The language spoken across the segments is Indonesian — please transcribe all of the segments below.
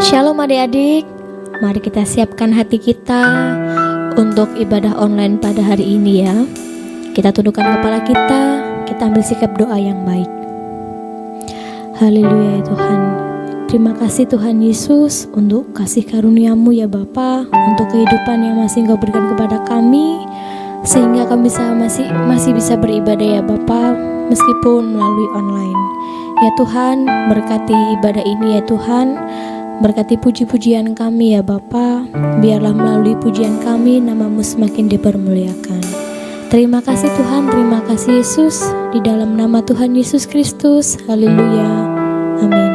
Shalom adik-adik, mari kita siapkan hati kita untuk ibadah online pada hari ini ya. Kita tundukkan kepala kita ambil sikap doa yang baik. Haleluya ya Tuhan. Terima kasih Tuhan Yesus untuk kasih karunia-Mu ya Bapa, untuk kehidupan yang masih Engkau berikan kepada kami, sehingga kami masih bisa beribadah ya Bapa, meskipun melalui online. Ya Tuhan, berkati ibadah ini ya Tuhan. Berkati puji-pujian kami ya Bapa, biarlah melalui pujian kami nama-Mu semakin dipermuliakan. Terima kasih Tuhan, terima kasih Yesus, di dalam nama Tuhan Yesus Kristus. Haleluya, amin.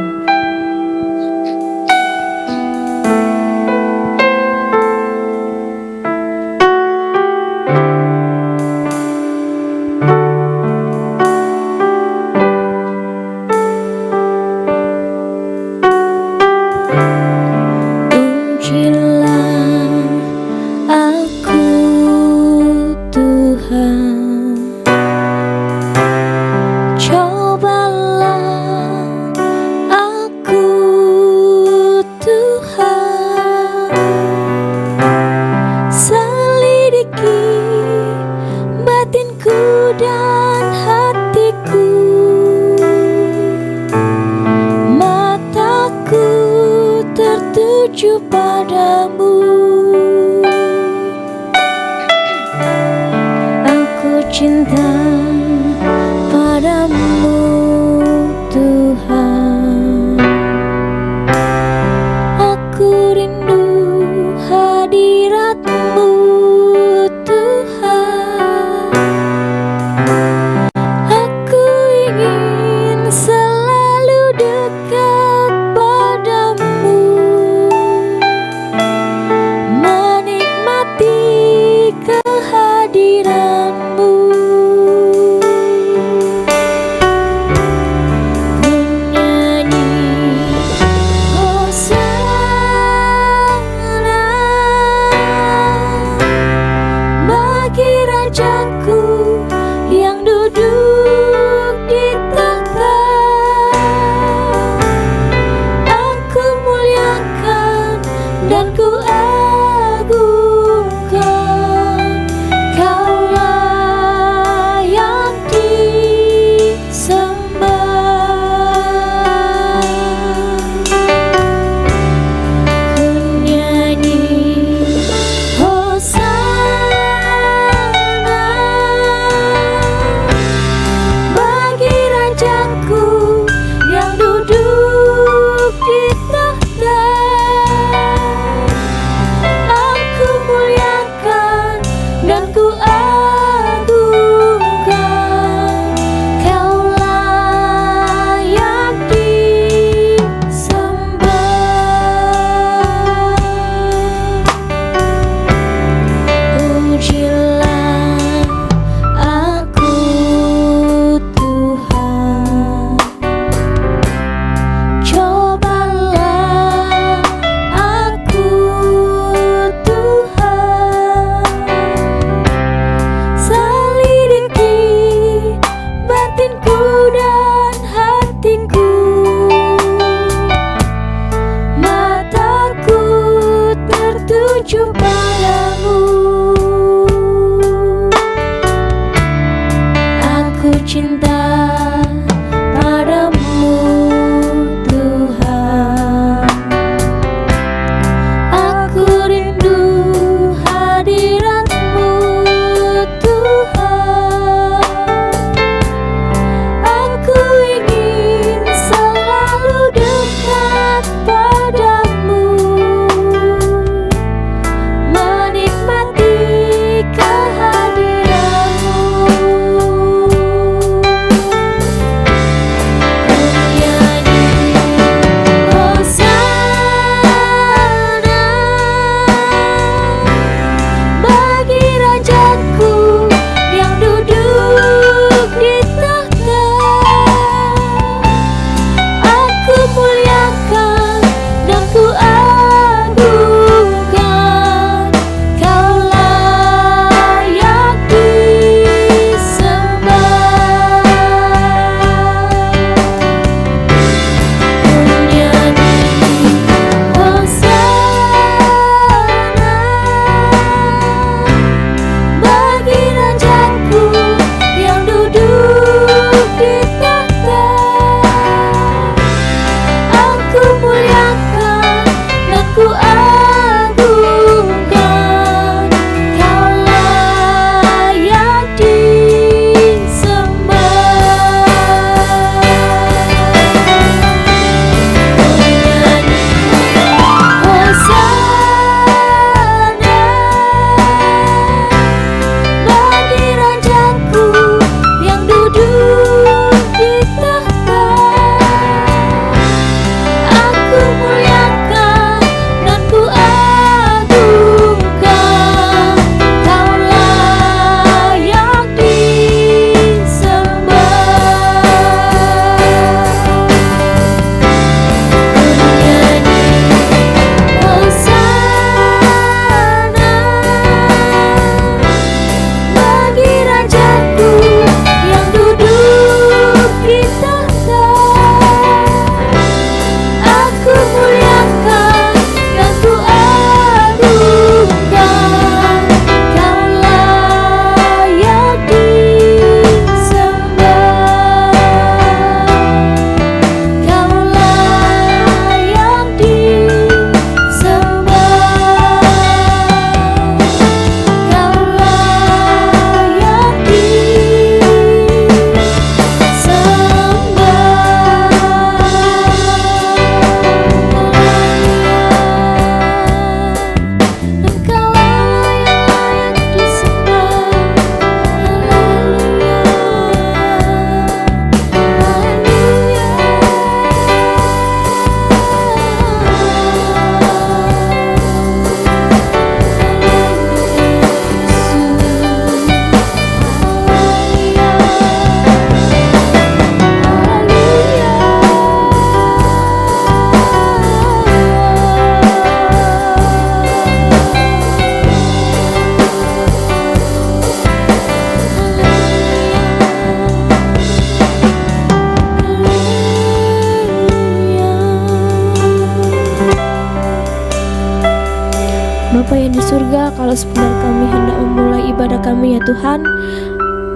walau sebentar kami hendak memulai ibadah kami ya Tuhan,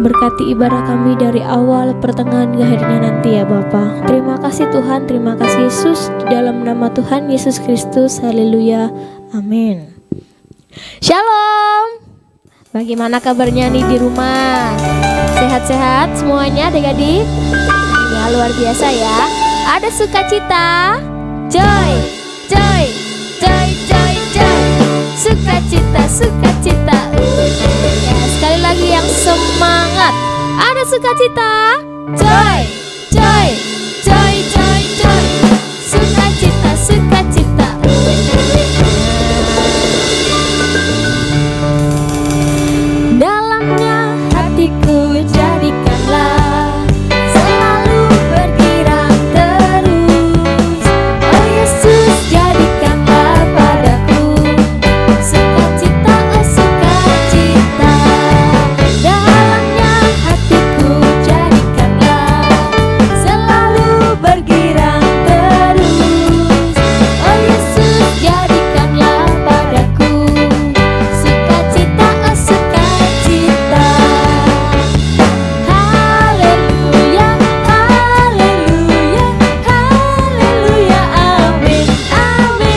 berkati ibadah kami dari awal, pertengahan, hingga akhirnya nanti ya Bapa. Terima kasih Tuhan, terima kasih Yesus, di dalam nama Tuhan Yesus Kristus, haleluya, amin. Shalom. Bagaimana kabarnya nih di rumah? Sehat-sehat semuanya adik-adik? Ya luar biasa ya. Ada sukacita, joy, joy, joy, joy, joy. Sukacita, sukacita. Ya, sekali lagi yang semangat. Ada sukacita, joy, joy, joy, joy, joy. Sukacita, sukacita. Dalamnya hatiku jadikanlah selalu bergerak terus. Oh Yesus, jadikanlah padaku sukacita, oh sukacita. Dalamnya hatiku jadikanlah selalu bergerak terus. Oh Yesus, jadikanlah padaku sukacita, oh sukacita. Haleluya, haleluya, haleluya, amin, amin.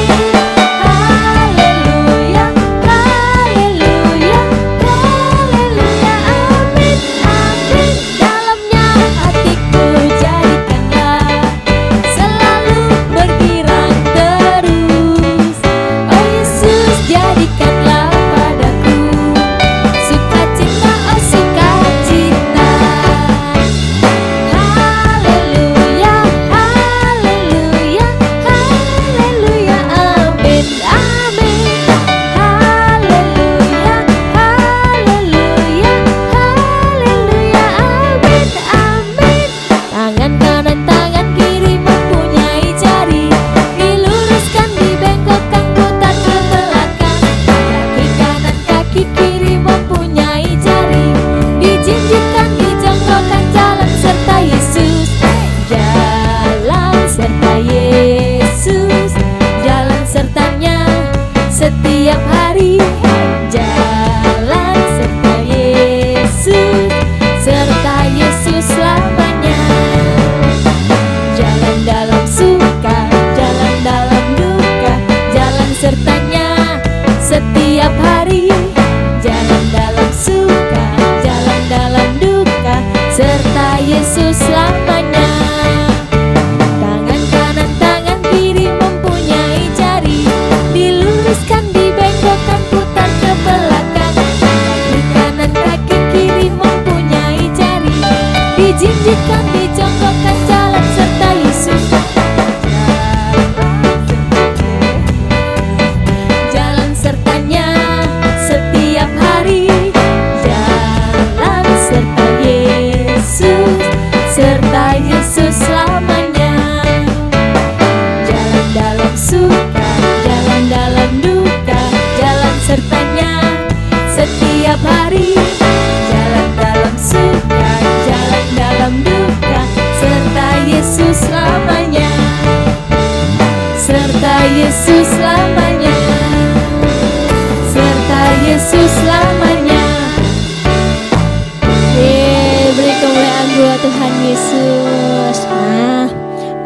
Haleluya, haleluya, haleluya, amin, amin. Dalamnya hatiku jadikanlah selalu bergerak terus. Oh Yesus, jadikanlah padaku sukacita, oh sukacita. Haleluya, haleluya, haleluya, amin, amin. Haleluya, haleluya, haleluya, amin, amin. Tangan kanan, tangan kiri mempunyai jari, diluruskan, dibengkokkan, putar ke belakang. Kaki kanan, kaki kiri mempunyai jari, dijinjitkan, dijongkokkan, jalan serta Yesus. Jalan serta Yesus, jalan sertanya setiap hari. Jalan serta Yesus, serta Yesus selamanya. Jalan dalam suka, jalan dalam duka, jalan sertanya setiap hari. Jalan dalam suka, jalan dalam duka, serta Yesus selamanya. Tangan kanan, tangan kiri mempunyai jari, diluruskan, dibengkokkan, putar ke belakang. Kaki kanan, kaki kiri mempunyai jari, dijinjitkan, dijongkokkan, jalan serta Yesus. Jalan sertanya setiap hari. Jalan serta Yesus, serta Yesus selamanya. Jalan dalam suka, jalan dalam duka, jalan sertanya setiap hari. Jalan dalam suka, jalan dalam duka, serta Yesus selamanya. Serta Yesus selamanya. Serta Yesus selamanya. Beri kemuliaan buat Tuhan Yesus. Nah,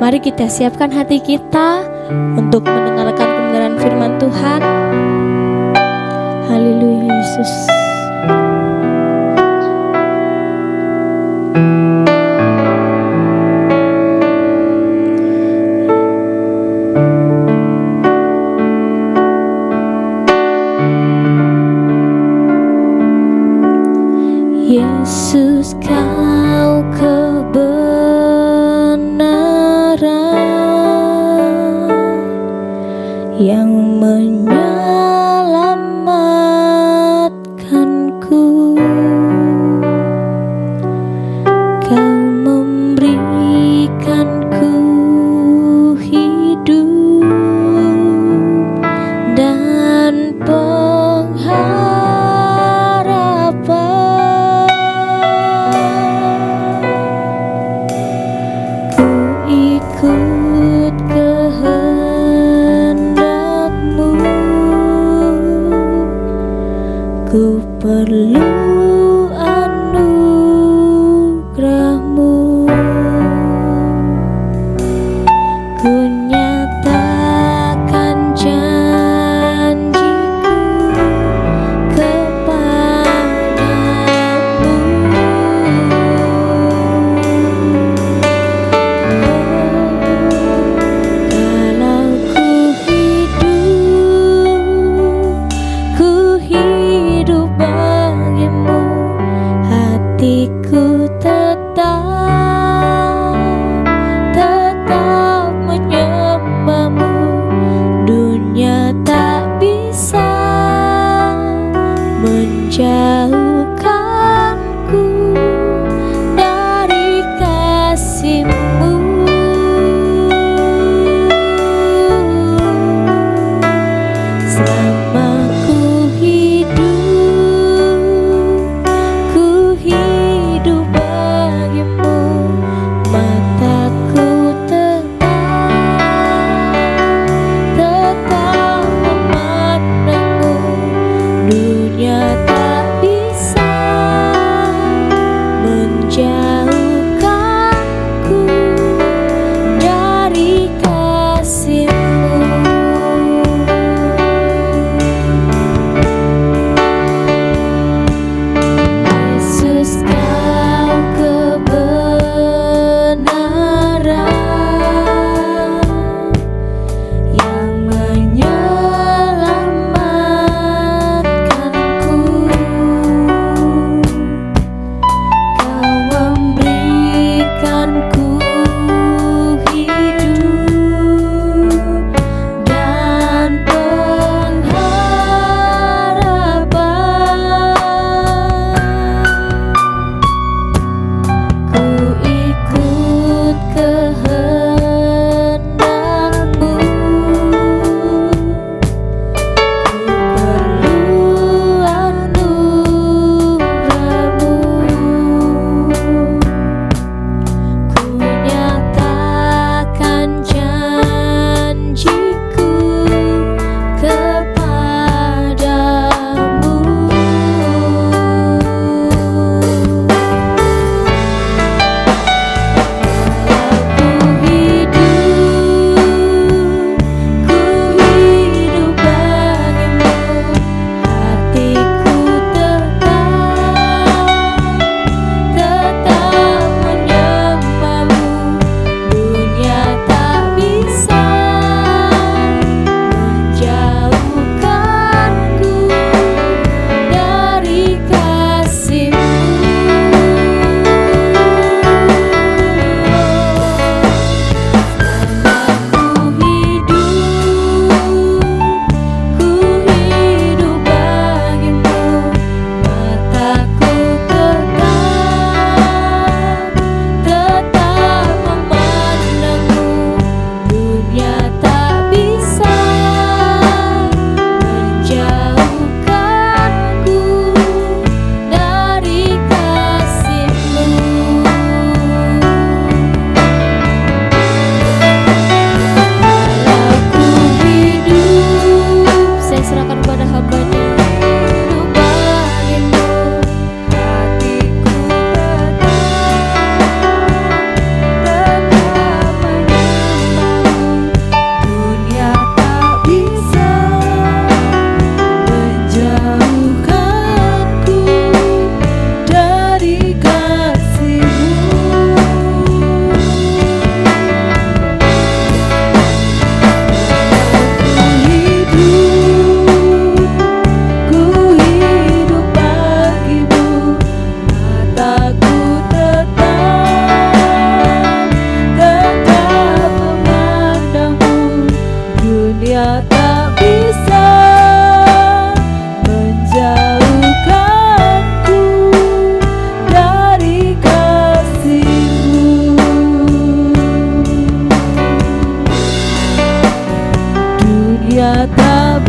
mari kita siapkan hati kita untuk mendengarkan kebenaran firman Tuhan. Haleluya Yesus. Yesus, kau kebenaran yang menyelamatkan.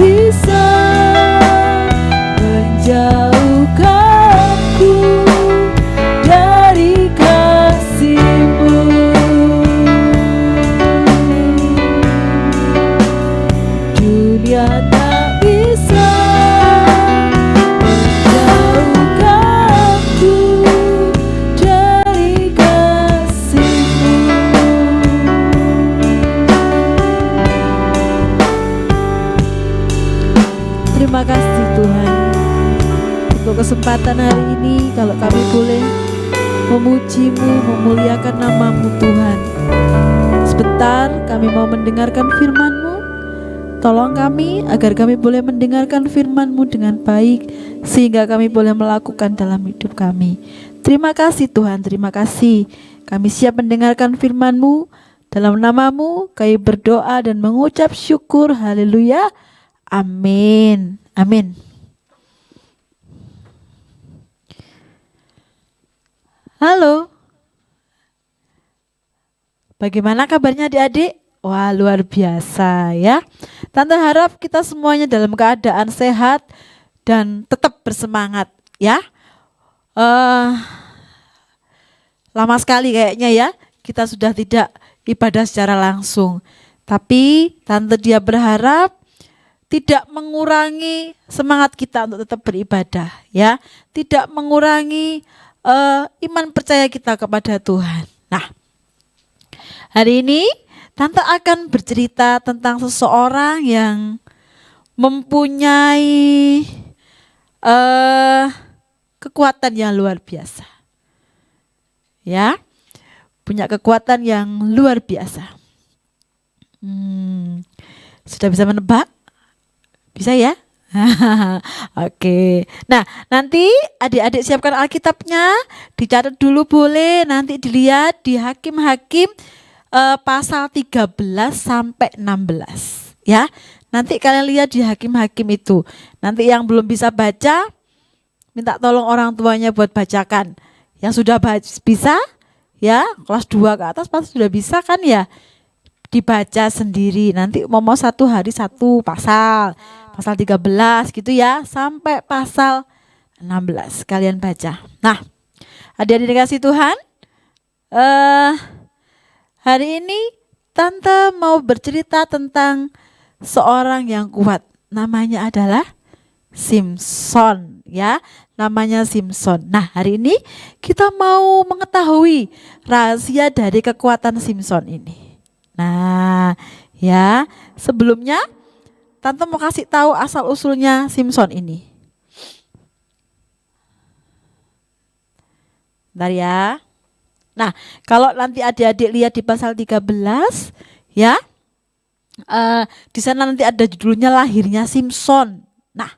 bisa menjauhkanku dari kasih-Mu. Dunia tak bisa menjauhkanku dari kasih-Mu. Terima kasih Tuhan untuk kesempatan hari ini, kalau kami boleh memuji-Mu, memuliakan nama-Mu Tuhan. Sebentar kami mau mendengarkan firman-Mu. Tolong kami agar kami boleh mendengarkan firman-Mu dengan baik, sehingga kami boleh melakukan dalam hidup kami. Terima kasih Tuhan, terima kasih. Kami siap mendengarkan firman-Mu. Dalam nama-Mu kami berdoa dan mengucap syukur. Haleluya. Amin. Amin. Halo. Bagaimana kabarnya adik-adik? Wah, luar biasa ya. Tante harap kita semuanya dalam keadaan sehat dan tetap bersemangat ya. Lama sekali kayaknya ya kita sudah tidak ibadah secara langsung. Tapi Tante dia berharap tidak mengurangi semangat kita untuk tetap beribadah ya. Tidak mengurangi iman percaya kita kepada Tuhan. Nah, hari ini Tante akan bercerita tentang seseorang yang mempunyai kekuatan yang luar biasa. Ya, punya kekuatan yang luar biasa. Sudah bisa menebak? Bisa ya? Oke. Nah, nanti adik-adik siapkan Alkitabnya, dicatat dulu boleh, nanti dilihat di Hakim-Hakim pasal 13 sampai 16 ya. Nanti kalian lihat di Hakim-Hakim itu. Nanti yang belum bisa baca, minta tolong orang tuanya buat bacakan. Yang sudah bisa ya, kelas 2 ke atas pasti sudah bisa kan ya, dibaca sendiri. Nanti mau satu hari satu pasal 13 gitu ya, sampai pasal 16 kalian baca. Nah, adik-adik dikasih Tuhan, hari ini Tante mau bercerita tentang seorang yang kuat. Namanya adalah Simson ya, namanya Simson. Nah, hari ini kita mau mengetahui rahasia dari kekuatan Simson ini. Nah, ya, sebelumnya Tante mau kasih tahu asal usulnya Simson ini. Bentar ya. Nah, kalau nanti adik-adik lihat di pasal 13 ya, di sana nanti ada judulnya lahirnya Simson. Nah,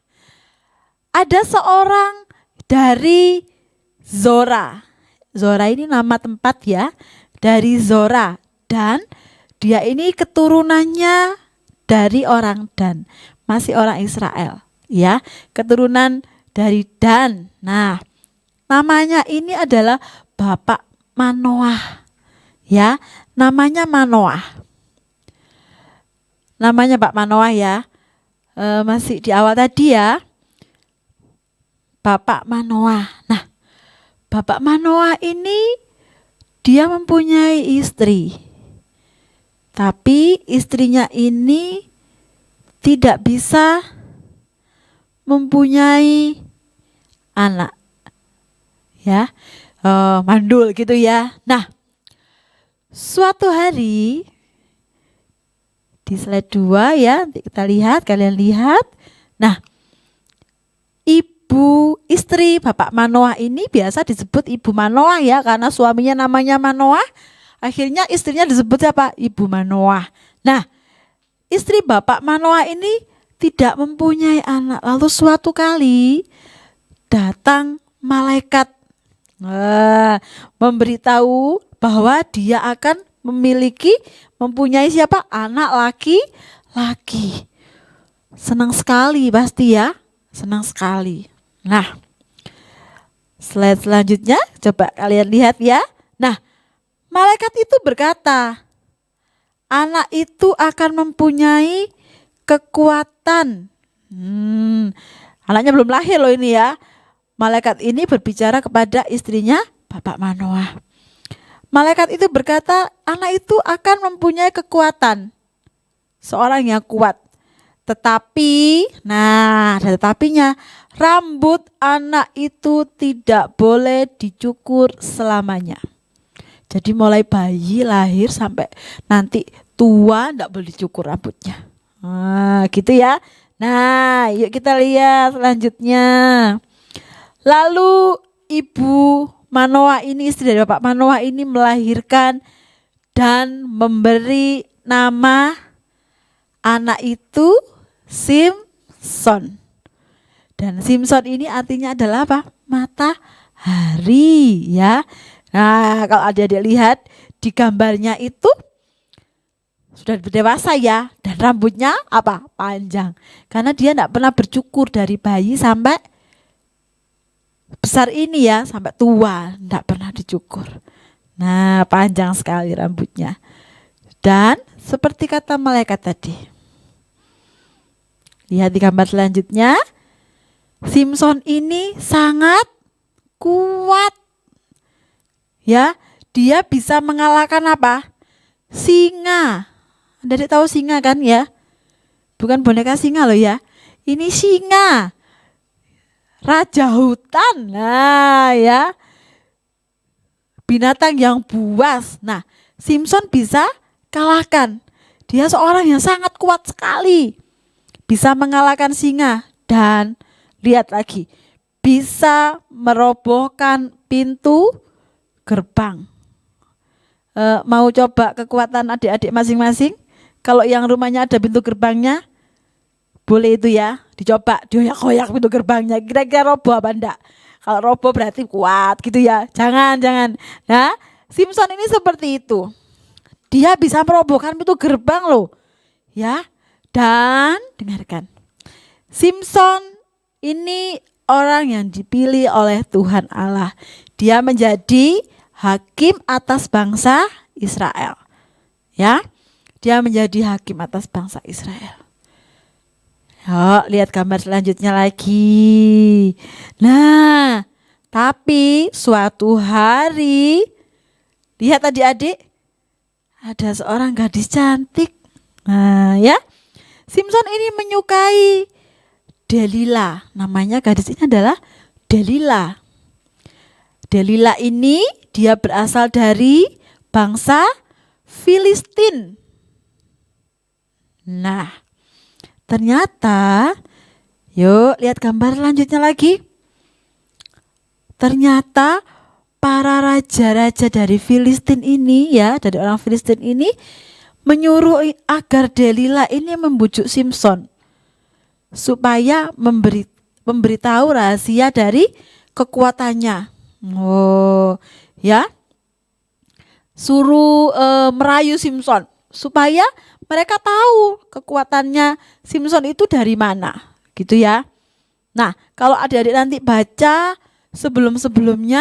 ada seorang dari Zora. Zora ini nama tempat ya, dari Zora, dan dia ini keturunannya dari orang Dan, masih orang Israel ya, keturunan dari Dan. Nah, namanya ini adalah Bapak Manoah ya, namanya Manoah. Namanya Pak Manoah ya, masih di awal tadi ya, Bapak Manoah. Nah, Bapak Manoah ini dia mempunyai istri, tapi istrinya ini tidak bisa mempunyai anak ya, mandul gitu ya. Nah, suatu hari di slide 2 ya, nanti kita lihat, kalian lihat. Nah, ibu istri Bapak Manoah ini biasa disebut Ibu Manoah ya, karena suaminya namanya Manoah. Akhirnya istrinya disebut apa? Ibu Manoah. Nah, istri Bapak Manoah ini tidak mempunyai anak. Lalu suatu kali datang malaikat memberitahu bahwa dia akan mempunyai siapa? Anak laki-laki. Senang sekali pasti ya, senang sekali. Nah, slide selanjutnya coba kalian lihat ya. Nah, malaikat itu berkata, anak itu akan mempunyai kekuatan Anaknya belum lahir loh ini ya. Malaikat ini berbicara kepada istrinya Bapak Manoah. Malaikat itu berkata, anak itu akan mempunyai kekuatan, seorang yang kuat. Tetapi, nah ada tetapinya, rambut anak itu tidak boleh dicukur selamanya. Jadi mulai bayi lahir sampai nanti tua tidak boleh dicukur rambutnya. Nah gitu ya. Nah yuk kita lihat selanjutnya. Lalu ibu Manoah ini, istri dari Bapak Manoah ini melahirkan dan memberi nama anak itu Simson. Dan Simson ini artinya adalah apa? Matahari ya. Nah kalau adik-adik lihat di gambarnya itu sudah dewasa ya. Dan rambutnya apa? Panjang. Karena dia tidak pernah bercukur dari bayi sampai besar ini ya, sampai tua tidak pernah dicukur. Nah panjang sekali rambutnya. Dan seperti kata malaikat tadi, lihat di gambar selanjutnya, Simson ini sangat kuat ya. Dia bisa mengalahkan apa? Singa. Anda tahu singa kan ya? Bukan boneka singa loh ya. Ini singa, raja hutan, nah ya, binatang yang buas. Nah, Simson bisa kalahkan. Dia seorang yang sangat kuat sekali, bisa mengalahkan singa dan lihat lagi, bisa merobohkan pintu gerbang. Mau coba kekuatan adik-adik masing-masing? Kalau yang rumahnya ada pintu gerbangnya, boleh itu ya, dicoba dioyak-oyak pintu gerbangnya, kira-kira roboh apa enggak? Kalau roboh berarti kuat gitu ya. Jangan. Nah, Simson ini seperti itu. Dia bisa merobohkan pintu gerbang loh. Ya. Dan dengarkan. Simson ini orang yang dipilih oleh Tuhan Allah. Dia menjadi hakim atas bangsa Israel. Ya. Dia menjadi hakim atas bangsa Israel. Yuk, lihat gambar selanjutnya lagi. Nah, tapi suatu hari, lihat adik-adik, ada seorang gadis cantik. Nah, ya, Simson ini menyukai Delila. Namanya gadis ini adalah Delila. Delila ini dia berasal dari bangsa Filistin. Nah, ternyata, yuk lihat gambar selanjutnya lagi. Ternyata para raja-raja dari Filistin ini ya, dari orang Filistin ini menyuruh agar Delila ini membujuk Simson supaya memberitahu rahasia dari kekuatannya. Oh, ya. Suruh merayu Simson supaya mereka tahu kekuatannya Simson itu dari mana, gitu ya. Nah, kalau adik-adik nanti baca sebelum-sebelumnya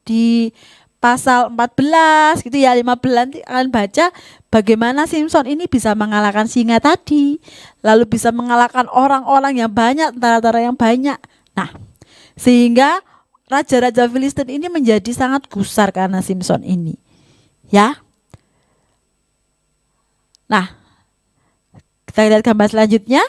di pasal 14 gitu ya, 15 nanti akan baca bagaimana Simson ini bisa mengalahkan singa tadi, lalu bisa mengalahkan orang-orang yang banyak, tentara-tentara yang banyak. Nah, sehingga raja-raja Filistin ini menjadi sangat gusar karena Simson ini. Ya. Nah, kita lihat gambar selanjutnya.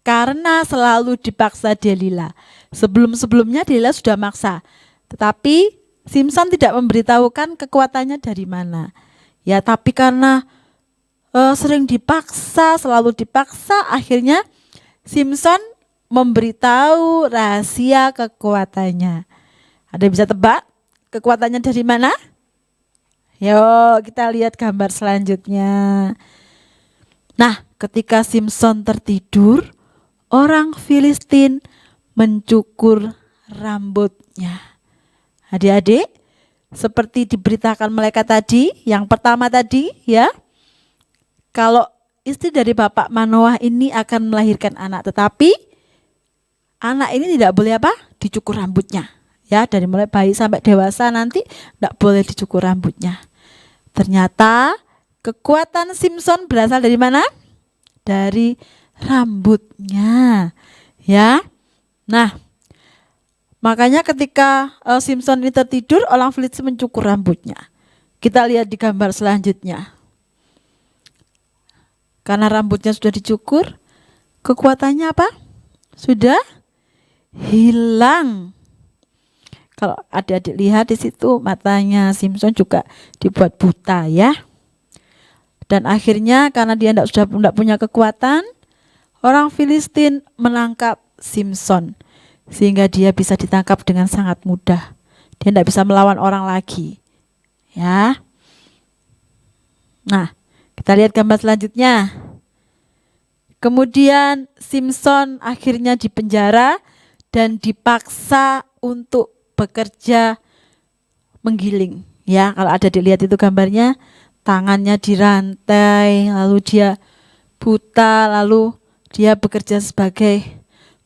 Karena selalu dipaksa Delila. Sebelum-sebelumnya Delila sudah maksa. Tetapi Simson tidak memberitahukan kekuatannya dari mana. Ya, tapi karena sering dipaksa, selalu dipaksa, akhirnya Simson memberitahu rahasia kekuatannya. Ada yang bisa tebak kekuatannya dari mana? Yuk kita lihat gambar selanjutnya. Nah, ketika Simson tertidur, orang Filistin mencukur rambutnya. Adik-adik, seperti diberitakan malaikat tadi, yang pertama tadi ya, kalau istri dari Bapak Manoah ini akan melahirkan anak, tetapi anak ini tidak boleh apa? Dicukur rambutnya. Ya, dari mulai bayi sampai dewasa nanti tidak boleh dicukur rambutnya. Ternyata kekuatan Simson berasal dari mana? Dari rambutnya. Ya. Nah, makanya ketika Simpson ini tertidur, orang Filistin mencukur rambutnya. Kita lihat di gambar selanjutnya. Karena rambutnya sudah dicukur, kekuatannya apa? Sudah hilang. Kalau adik-adik lihat di situ, matanya Simpson juga dibuat buta ya. Dan akhirnya karena dia sudah tidak punya kekuatan, orang Filistin menangkap Simpson sehingga dia bisa ditangkap dengan sangat mudah. Dia tidak bisa melawan orang lagi. Ya. Nah, kita lihat gambar selanjutnya. Kemudian Simpson akhirnya dipenjara dan dipaksa untuk bekerja menggiling. Ya, kalau ada dilihat itu gambarnya, tangannya dirantai, lalu dia buta, lalu dia bekerja sebagai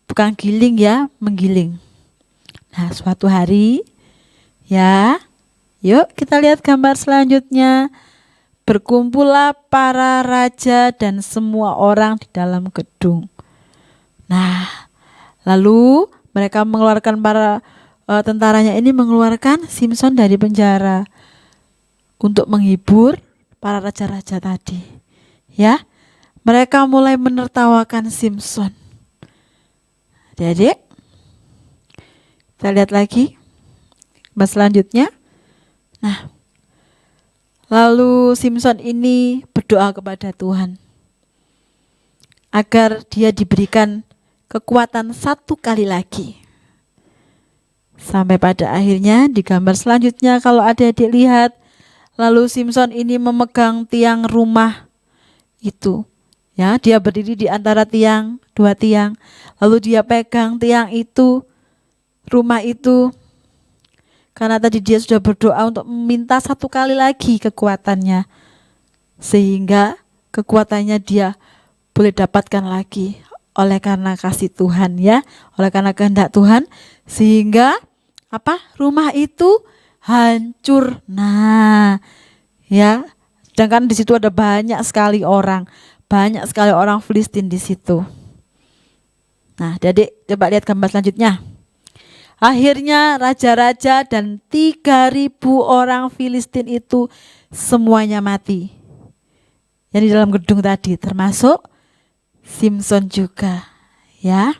tukang giling ya, menggiling. Nah, suatu hari ya, yuk kita lihat gambar selanjutnya. Berkumpullah para raja dan semua orang di dalam gedung. Nah, lalu mereka mengeluarkan para tentaranya ini mengeluarkan Simpson dari penjara untuk menghibur para raja-raja tadi. Ya, mereka mulai menertawakan Simpson. Jadi, kita lihat lagi gambar selanjutnya. Nah, lalu Simpson ini berdoa kepada Tuhan agar dia diberikan kekuatan satu kali lagi. Sampai pada akhirnya di gambar selanjutnya kalau adik-adik lihat, lalu Simpson ini memegang tiang rumah itu. Ya, dia berdiri di antara tiang, dua tiang. Lalu dia pegang tiang itu, rumah itu. Karena tadi dia sudah berdoa untuk meminta satu kali lagi kekuatannya. Sehingga kekuatannya dia boleh dapatkan lagi oleh karena kasih Tuhan ya, oleh karena kehendak Tuhan, sehingga apa? Rumah itu hancur. Nah, ya, sedangkan di situ ada banyak sekali orang Filistin di situ. Nah, Adik coba lihat gambar selanjutnya. Akhirnya raja-raja dan 3.000 orang Filistin itu semuanya mati. Yang di dalam gedung tadi, termasuk Simpson juga, ya.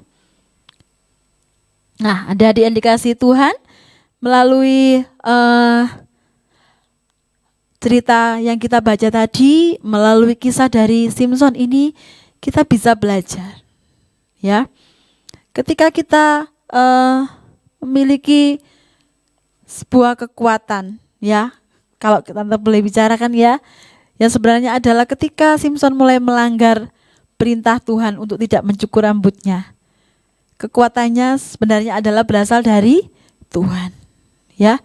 Nah, adik-adik yang dikasihi Tuhan, melalui cerita yang kita baca tadi, melalui kisah dari Simpson ini, kita bisa belajar, ya. Ketika kita memiliki sebuah kekuatan, ya, kalau kita boleh bicarakan ya, yang sebenarnya adalah ketika Simpson mulai melanggar perintah Tuhan untuk tidak mencukur rambutnya. Kekuatannya sebenarnya adalah berasal dari Tuhan, ya.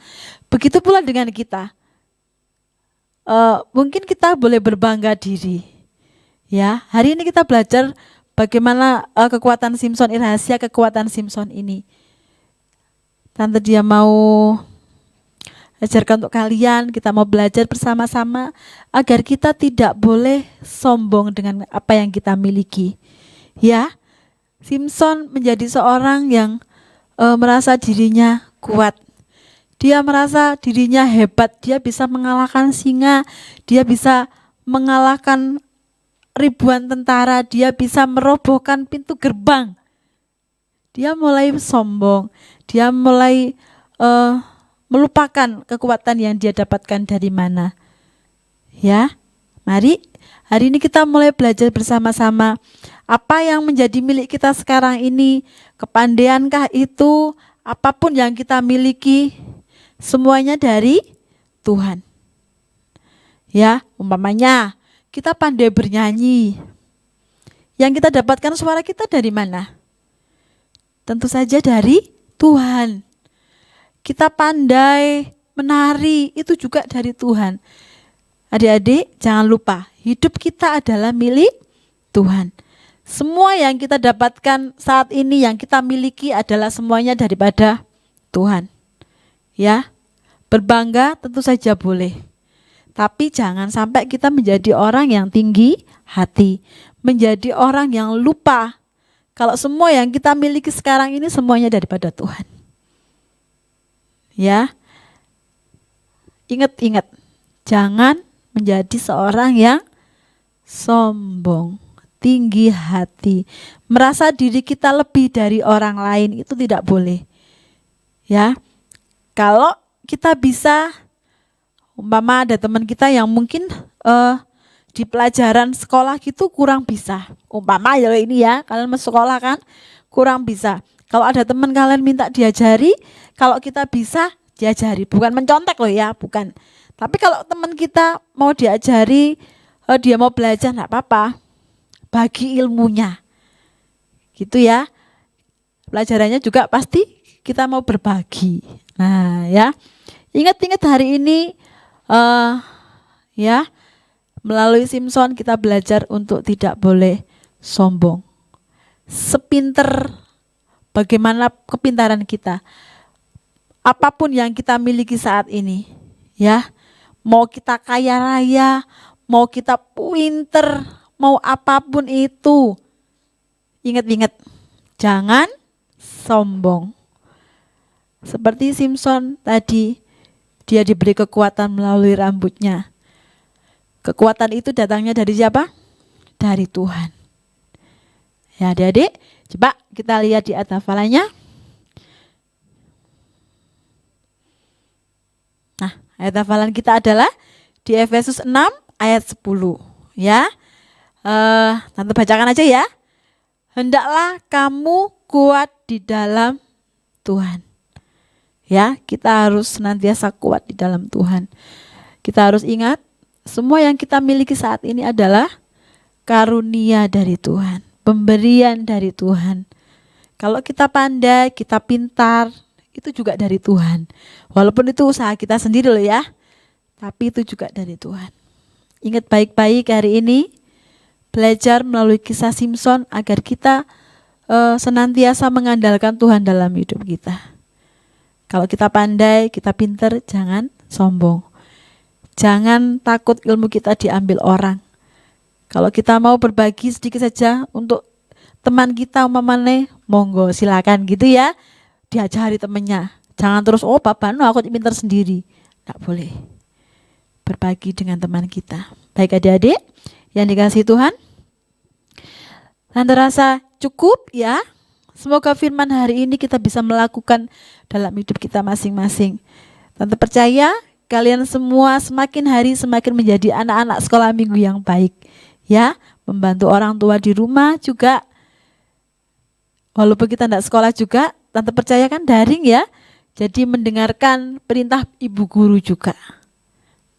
Begitu pula dengan kita. Mungkin kita boleh berbangga diri, ya. Hari ini kita belajar bagaimana kekuatan Simpson, rahasia kekuatan Simpson ini. Tante dia mau ajarkan untuk kalian, kita mau belajar bersama-sama agar kita tidak boleh sombong dengan apa yang kita miliki. Ya, Simpson menjadi seorang yang merasa dirinya kuat. Dia merasa dirinya hebat, dia bisa mengalahkan singa, dia bisa mengalahkan ribuan tentara, dia bisa merobohkan pintu gerbang. Dia mulai sombong, dia mulai melupakan kekuatan yang dia dapatkan dari mana. Ya, mari hari ini kita mulai belajar bersama-sama. Apa yang menjadi milik kita sekarang ini, kepandaiankah itu, apapun yang kita miliki, semuanya dari Tuhan. Ya, umpamanya kita pandai bernyanyi. Yang kita dapatkan suara kita dari mana? Tentu saja dari Tuhan. Kita pandai menari, itu juga dari Tuhan. Adik-adik, jangan lupa, hidup kita adalah milik Tuhan. Semua yang kita dapatkan saat ini, yang kita miliki adalah semuanya daripada Tuhan. Ya, berbangga tentu saja boleh. Tapi jangan sampai kita menjadi orang yang tinggi hati. menjadi orang yang lupa kalau semua yang kita miliki sekarang ini semuanya daripada Tuhan. Ya. Ingat-ingat, jangan menjadi seorang yang sombong, tinggi hati, merasa diri kita lebih dari orang lain, itu tidak boleh. Ya. Kalau kita bisa, umpama ada teman kita yang mungkin di pelajaran sekolah gitu kurang bisa. Umpama ya ini ya, kalian masuk sekolah kan kurang bisa. Kalau ada teman kalian minta diajari, kalau kita bisa diajari, bukan mencontek loh ya, bukan. Tapi kalau teman kita mau diajari, dia mau belajar, enggak apa-apa, bagi ilmunya, gitu ya. Pelajarannya juga pasti kita mau berbagi. Nah ya, ingat-ingat hari ini, ya, melalui Simpson kita belajar untuk tidak boleh sombong. Sepinter bagaimana kepintaran kita, apapun yang kita miliki saat ini, ya, mau kita kaya raya, mau kita pinter, mau apapun itu, ingat-ingat, jangan sombong. Seperti Simpson tadi, dia diberi kekuatan melalui rambutnya. Kekuatan itu datangnya dari siapa? Dari Tuhan. Ya adik-adik, coba kita lihat di atas hafalannya. Nah, ayat hafalan kita adalah di Efesus 6 ayat 10. Ya, Tante bacakan aja ya. Hendaklah kamu kuat di dalam Tuhan. Ya, kita harus senantiasa kuat di dalam Tuhan. Kita harus ingat, semua yang kita miliki saat ini adalah karunia dari Tuhan, pemberian dari Tuhan. Kalau kita pandai, kita pintar, itu juga dari Tuhan. Walaupun itu usaha kita sendiri loh ya, tapi itu juga dari Tuhan. Ingat baik-baik hari ini, belajar melalui kisah Simpson agar kita senantiasa mengandalkan Tuhan dalam hidup kita. Kalau kita pandai, kita pintar, jangan sombong. Jangan takut ilmu kita diambil orang. Kalau kita mau berbagi sedikit saja untuk teman kita umpamanya, monggo silakan gitu ya. Diajari temannya. Jangan terus, oh Bapak, no, aku pintar sendiri. Tidak boleh. Berbagi dengan teman kita. Baik adik-adik yang dikasihi Tuhan, Tante rasa cukup ya. Semoga firman hari ini kita bisa melakukan dalam hidup kita masing-masing. Tante percaya kalian semua semakin hari semakin menjadi anak-anak sekolah minggu yang baik. Ya, membantu orang tua di rumah juga. Walaupun kita tidak sekolah juga, Tante percaya kan daring ya. Jadi mendengarkan perintah ibu guru juga.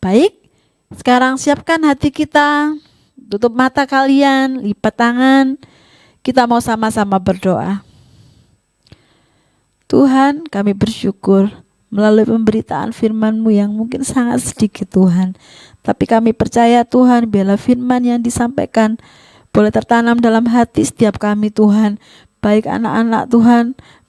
Baik, sekarang siapkan hati kita. Tutup mata kalian, lipat tangan. Kita mau sama-sama berdoa. Tuhan, kami bersyukur melalui pemberitaan firman-Mu yang mungkin sangat sedikit Tuhan. Tapi kami percaya Tuhan, biarlah firman yang disampaikan boleh tertanam dalam hati setiap kami Tuhan. Baik anak-anak Tuhan,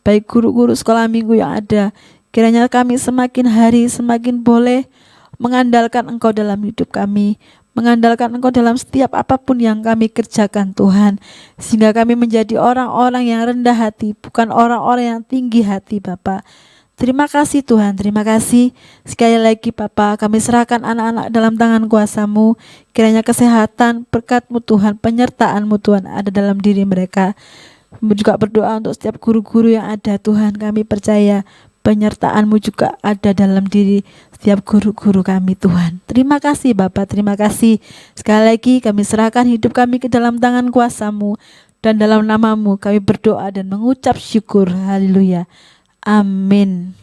baik guru-guru sekolah minggu yang ada. Kiranya kami semakin hari semakin boleh mengandalkan Engkau dalam hidup kami, mengandalkan Engkau dalam setiap apapun yang kami kerjakan Tuhan, sehingga kami menjadi orang-orang yang rendah hati, bukan orang-orang yang tinggi hati Bapa. Terima kasih Tuhan, terima kasih. Sekali lagi Bapa, kami serahkan anak-anak dalam tangan kuasa-Mu. Kiranya kesehatan, berkat-Mu Tuhan, penyertaan-Mu Tuhan ada dalam diri mereka. Kami juga berdoa untuk setiap guru-guru yang ada Tuhan, kami percaya penyertaan-Mu juga ada dalam diri setiap guru-guru kami Tuhan. Terima kasih Bapa, terima kasih. Sekali lagi kami serahkan hidup kami ke dalam tangan kuasa-Mu, dan dalam nama-Mu kami berdoa dan mengucap syukur. Haleluya. Amin.